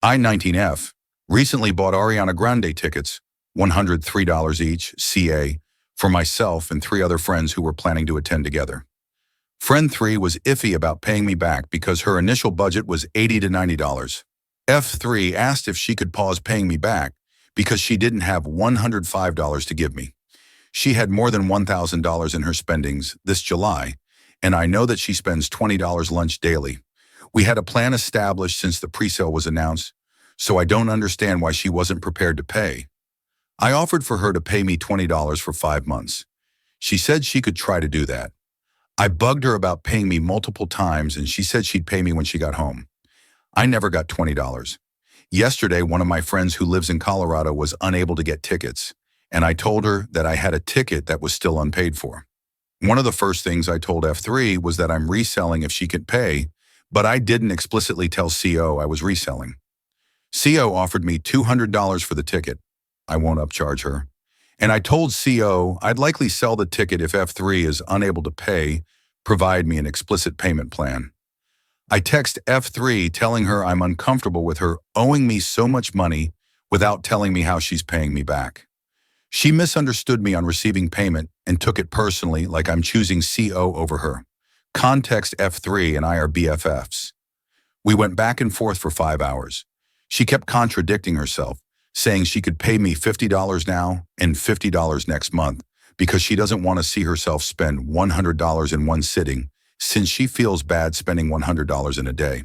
I-19F recently bought Ariana Grande tickets, $103 each, CA, for myself and three other friends who were planning to attend together. Friend 3 was iffy about paying me back because her initial budget was $80 to $90. F3 asked if she could pause paying me back because she didn't have $105 to give me. She had more than $1,000 in her spendings this July, and I know that she spends $20 lunch daily. We had a plan established since the presale was announced, so I don't understand why she wasn't prepared to pay. I offered for her to pay me $20 for 5 months. She said she could try to do that. I bugged her about paying me multiple times, and she said she'd pay me when she got home. I never got $20. Yesterday, one of my friends who lives in Colorado was unable to get tickets, and I told her that I had a ticket that was still unpaid for. One of the first things I told F3 was that I'm reselling if she could pay, but I didn't explicitly tell CO I was reselling. CO offered me $200 for the ticket. I won't upcharge her. And I told CO I'd likely sell the ticket if F3 is unable to pay, provide me an explicit payment plan. I text F3 telling her I'm uncomfortable with her owing me so much money without telling me how she's paying me back. She misunderstood me on receiving payment and took it personally, like I'm choosing CO over her. Context: F3 and I are BFFs. We went back and forth for 5 hours. She kept contradicting herself, saying she could pay me $50 now and $50 next month because she doesn't want to see herself spend $100 in one sitting, since she feels bad spending $100 in a day.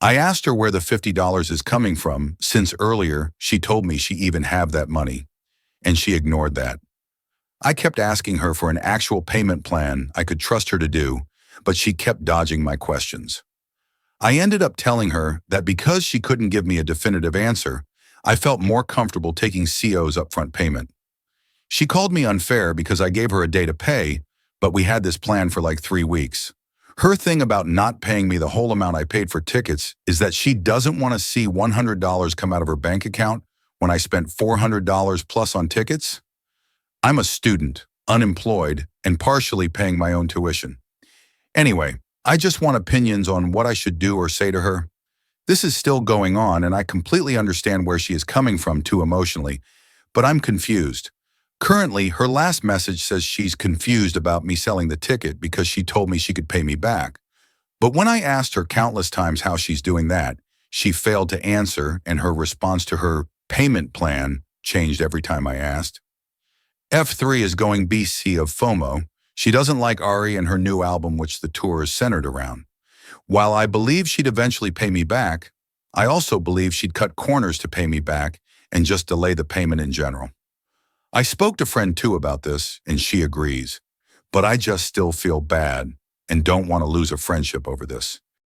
I asked her where the $50 is coming from, since earlier she told me she even had that money, and she ignored that. I kept asking her for an actual payment plan I could trust her to do, but she kept dodging my questions. I ended up telling her that because she couldn't give me a definitive answer, I felt more comfortable taking CO's upfront payment. She called me unfair because I gave her a day to pay, but we had this plan for like 3 weeks. Her thing about not paying me the whole amount I paid for tickets is that she doesn't want to see $100 come out of her bank account when I spent $400 plus on tickets. I'm a student, unemployed, and partially paying my own tuition. Anyway, I just want opinions on what I should do or say to her. This is still going on, and I completely understand where she is coming from too emotionally, but I'm confused. Currently, her last message says she's confused about me selling the ticket because she told me she could pay me back. But when I asked her countless times how she's doing that, she failed to answer, and her response to her payment plan changed every time I asked. F3 is going BC of FOMO. She doesn't like Ari and her new album, which the tour is centered around. While I believe she'd eventually pay me back, I also believe she'd cut corners to pay me back and just delay the payment in general. I spoke to friend 2 about this, and she agrees, but I just still feel bad and don't want to lose a friendship over this.